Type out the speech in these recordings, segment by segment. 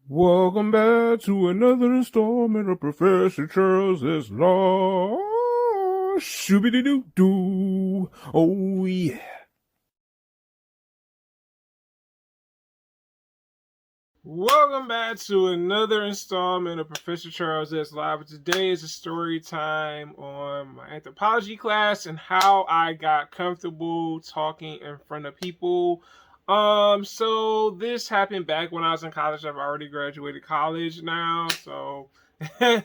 Welcome back to another installment of Professor Charles's Law. Shooby-doo-doo. Oh, yeah. Welcome back to another installment of Professor Charles S. Live. Today is a story time on my anthropology class and how I got comfortable talking in front of people. So this happened back when I was in college. I've already graduated college now, so but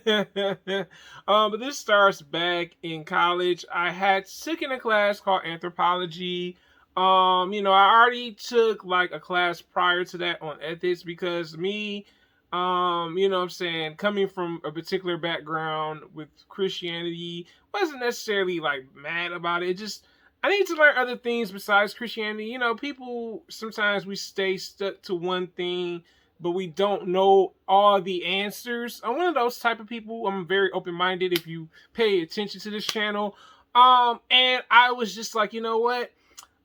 this starts back in college. I had taken a class called Anthropology. I already took like a class prior to that on ethics because me, what I'm saying, coming from a particular background with Christianity, wasn't necessarily like mad about it. Just I need to learn other things besides Christianity. People sometimes we stay stuck to one thing, but we don't know all the answers. I'm one of those type of people. I'm very open-minded if you pay attention to this channel. And I was just like, you know what?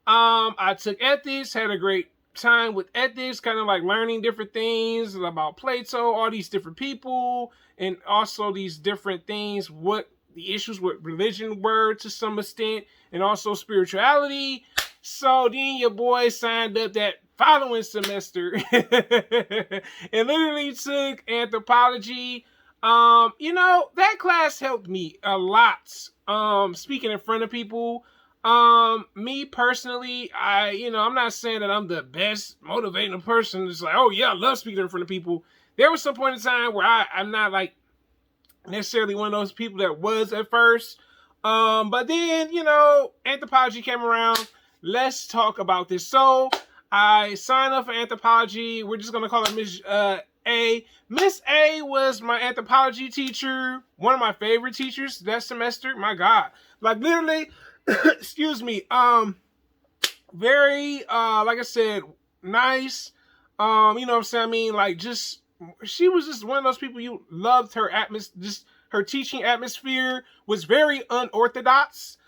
I took ethics, had a great time with ethics, kind of like learning different things about Plato, all these different people, and also these different things, what the issues with religion were to some extent, and also spirituality. So then your boy signed up that following semester and literally took anthropology. That class helped me a lot. Speaking in front of people. Me personally, I'm not saying that I'm the best motivating person. It's like, oh yeah, I love speaking in front of people. There was some point in time where I'm not like necessarily one of those people that was at first. But then, anthropology came around. Let's talk about this. So I signed up for anthropology. We're just gonna call her Miss A. Miss A was my anthropology teacher, one of my favorite teachers that semester. My God, like literally. Excuse me. Very like I said, nice. What I'm saying? I mean, like just she was just one of those people you loved her atmosphere, just her teaching atmosphere was very unorthodox,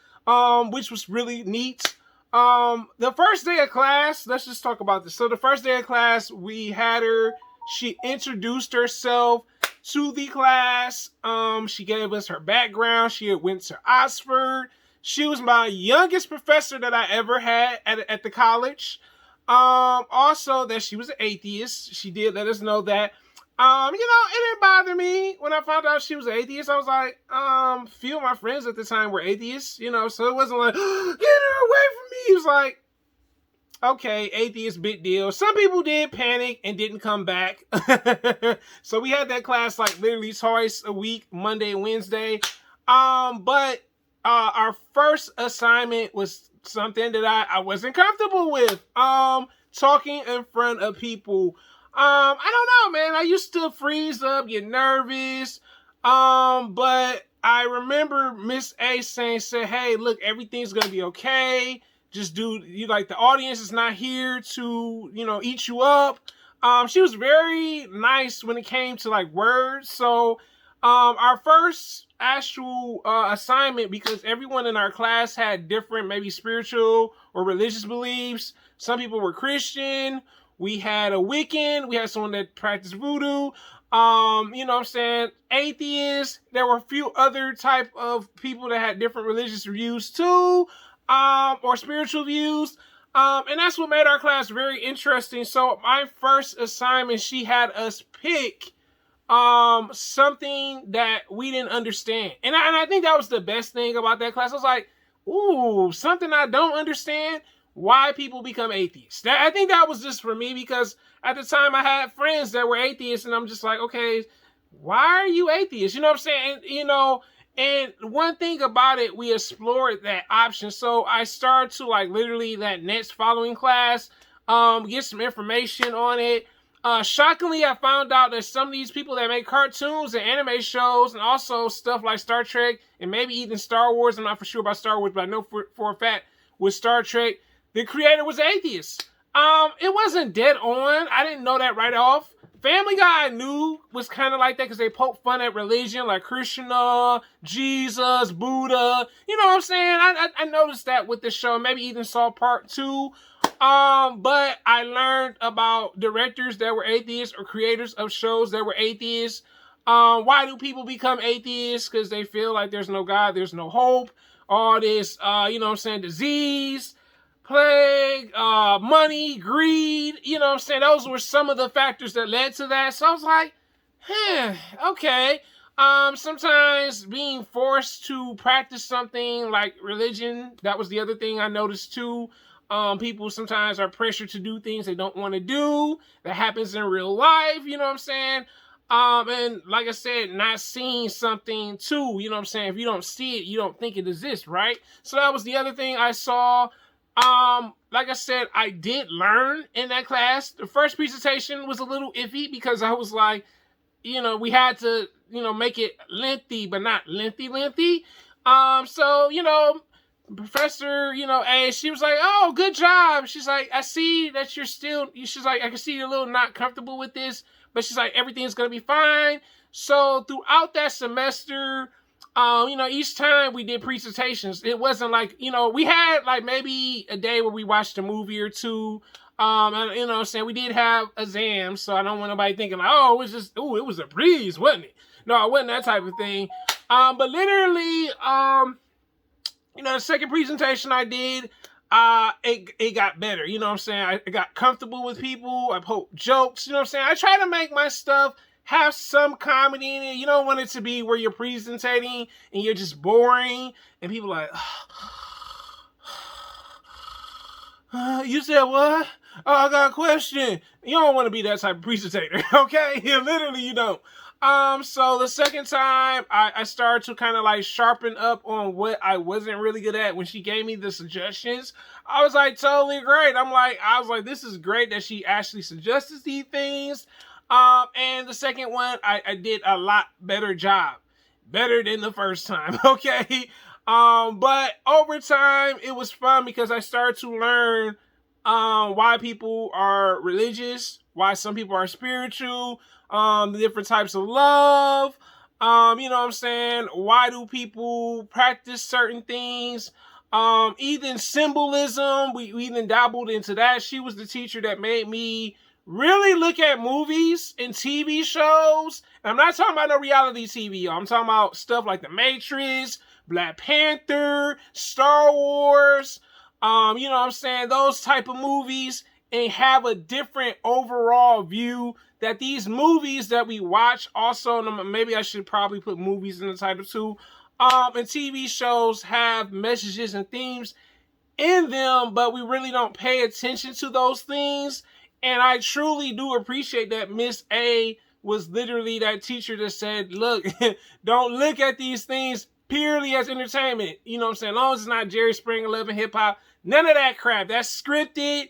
which was really neat. The first day of class, let's just talk about this. So the first day of class, we had her, she introduced herself to the class. She gave us her background. She had went to Oxford. She was my youngest professor that I ever had at the college. Also that she was an atheist. She did let us know that. It didn't bother me when I found out she was an atheist. I was like, few of my friends at the time were atheists, so it wasn't like, get her away from me. It was like, okay, atheist, big deal. Some people did panic and didn't come back. So we had that class like literally twice a week, Monday and Wednesday. But our first assignment was something that I wasn't comfortable with. Talking in front of people. I don't know, man. I used to freeze up, get nervous. But I remember Miss A saying, hey, look, everything's gonna be okay. Just the audience is not here to, eat you up. She was very nice when it came to like words. So, our first actual assignment, because everyone in our class had different, maybe spiritual or religious beliefs. Some people were Christian. We had a Wiccan. We had someone that practiced voodoo. Atheists. There were a few other type of people that had different religious views too, or spiritual views. And that's what made our class very interesting. So my first assignment, she had us pick something that we didn't understand. And I think that was the best thing about that class. I was like, ooh, something I don't understand. Why people become atheists. I think that was just for me because at the time I had friends that were atheists and I'm just like, okay, why are you atheists? You know what I'm saying? And one thing about it, we explored that option. So I started to like literally that next following class, get some information on it. Shockingly, I found out that some of these people that make cartoons and anime shows and also stuff like Star Trek and maybe even Star Wars, I'm not for sure about Star Wars, but I know for a fact with Star Trek, the creator was atheist. It wasn't dead on. I didn't know that right off. Family Guy I knew was kind of like that because they poke fun at religion like Krishna, Jesus, Buddha. You know what I'm saying? I noticed that with the show. Maybe even saw part 2. But I learned about directors that were atheists or creators of shows that were atheists. Why do people become atheists? Because they feel like there's no God, there's no hope. All this, disease, plague, money, greed. Those were some of the factors that led to that. So I was like, okay. Sometimes being forced to practice something like religion, that was the other thing I noticed too. People sometimes are pressured to do things they don't want to do. That happens in real life, and like I said, not seeing something too, if you don't see it, you don't think it exists, right? So that was the other thing I saw. Like I said, I did learn in that class. The first presentation was a little iffy because I was like, we had to, make it lengthy, but not lengthy. So, professor, she was like, oh, good job. She's like, I see that she's like, I can see you're a little not comfortable with this, but she's like, everything's going to be fine. So throughout that semester, each time we did presentations, it wasn't like, we had like maybe a day where we watched a movie or two. And we did have exams, so I don't want nobody thinking like, oh, it was a breeze, wasn't it? No, it wasn't that type of thing. But literally, the second presentation I did, it got better. I got comfortable with people. I poked jokes. I try to make my stuff have some comedy in it. You don't want it to be where you're presenting and you're just boring and people are like, you said what? Oh, I got a question. You don't want to be that type of presentator, okay? Literally, you don't. So the second time, I started to kind of like sharpen up on what I wasn't really good at. When she gave me the suggestions, I was like, totally great. I was like, this is great that she actually suggested these things. And the second one, I did a lot better job. Better than the first time, okay? But over time, it was fun because I started to learn why people are religious, why some people are spiritual, the different types of love, why do people practice certain things, even symbolism, we even dabbled into that. She was the teacher that made me really look at movies and TV shows. And I'm not talking about no reality TV, I'm talking about stuff like The Matrix, Black Panther, Star Wars, those type of movies, and have a different overall view that these movies that we watch, also, maybe I should probably put movies in the title too, and TV shows have messages and themes in them, but we really don't pay attention to those things. And I truly do appreciate that Miss A was literally that teacher that said, look, don't look at these things purely as entertainment. As long as it's not Jerry Springer, Love and Hip Hop, none of that crap. That's scripted.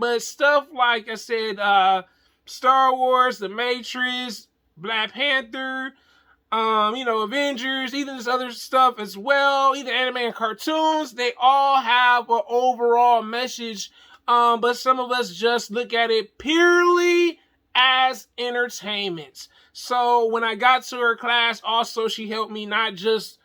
But stuff like I said, Star Wars, The Matrix, Black Panther, Avengers, even this other stuff as well, either anime and cartoons, they all have an overall message. But some of us just look at it purely as entertainment. So when I got to her class, also, she helped me not just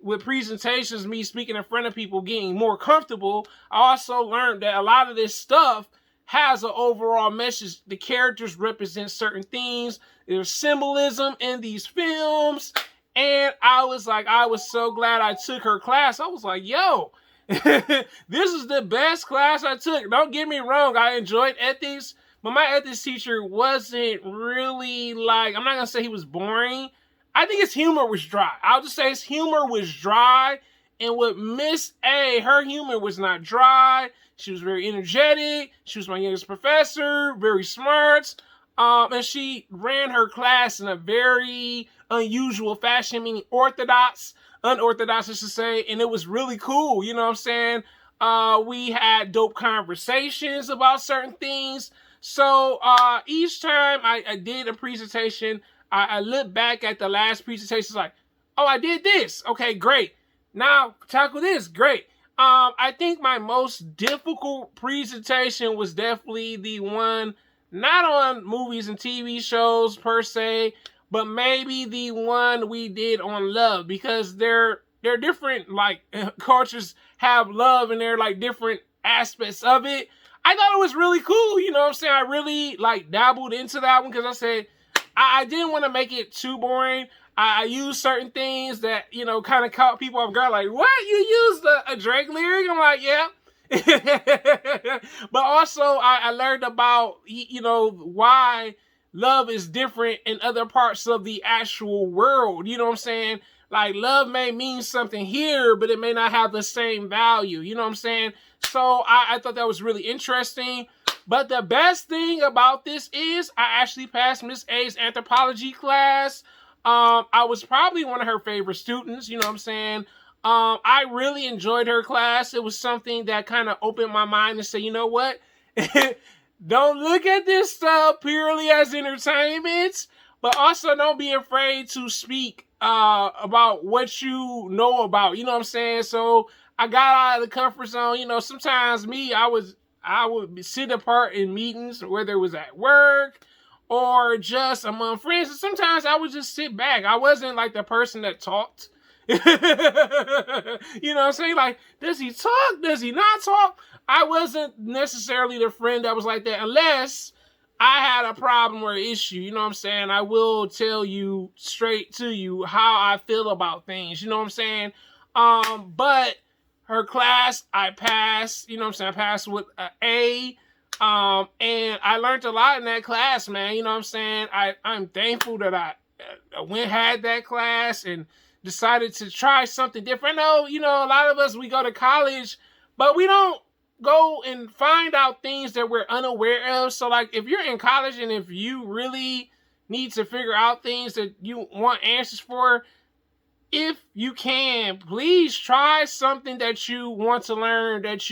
with presentations, me speaking in front of people, getting more comfortable. I also learned that a lot of this stuff has an overall message. The characters represent certain things. There's symbolism in these films. And I was so glad I took her class. I was like, yo, this is the best class I took. Don't get me wrong, I enjoyed ethics, but my ethics teacher wasn't really I'm not gonna say he was boring. I think his humor was dry. I'll just say his humor was dry. And with Miss A, her humor was not dry. She was very energetic. She was my youngest professor, very smart. And she ran her class in a very unusual fashion, meaning unorthodox, I should say. And it was really cool, we had dope conversations about certain things. So each time I did a presentation, I look back at the last presentation like, oh, I did this. Okay, great. Now, tackle this. Great. I think my most difficult presentation was definitely the one, not on movies and TV shows per se, but maybe the one we did on love, because there their different like cultures have love and their like different aspects of it. I thought it was really cool. You know what I'm saying? I really like dabbled into that one because I said I didn't want to make it too boring. I used certain things that, you know, kind of caught people off guard. Like, what? You used a Drake lyric? I'm like, yeah. But also, I learned about, you know, why love is different in other parts of the actual world. You know what I'm saying? Like, love may mean something here, but it may not have the same value. You know what I'm saying? So I thought that was really interesting. But the best thing about this is I actually passed Miss A's anthropology class. I was probably one of her favorite students, you know what I'm saying? I really enjoyed her class. It was something that kind of opened my mind and said, you know what? Don't look at this stuff purely as entertainment, but also don't be afraid to speak about what you know about, you know what I'm saying? So I got out of the comfort zone. You know, sometimes I would sit apart in meetings, whether it was at work or just among friends. And sometimes I would just sit back. I wasn't like the person that talked. You know what I'm saying? Like, does he talk? Does he not talk? I wasn't necessarily the friend that was like that unless I had a problem or issue. You know what I'm saying? I will tell you straight to you how I feel about things. You know what I'm saying? But her class, I passed. You know what I'm saying? I passed with an A. And I learned a lot in that class, man. You know what I'm saying? I'm thankful that I had that class and decided to try something different. I know, you know, a lot of us, we go to college, but we don't go and find out things that we're unaware of. So, like, if you're in college and if you really need to figure out things that you want answers for, if you can, please try something that you want to learn that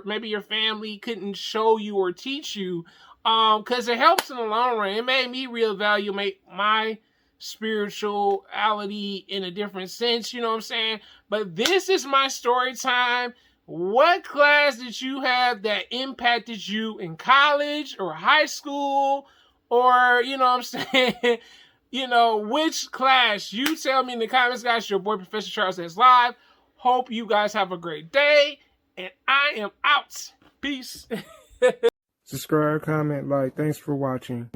maybe your family couldn't show you or teach you, because it helps in the long run. It made me reevaluate my spirituality in a different sense, you know what I'm saying? But this is my story time. What class did you have that impacted you in college or high school, or, you know what I'm saying? You know, which class? You tell me in the comments, guys. Your boy, Professor Charles, says live. Hope you guys have a great day. And I am out. Peace. Subscribe, comment, like. Thanks for watching.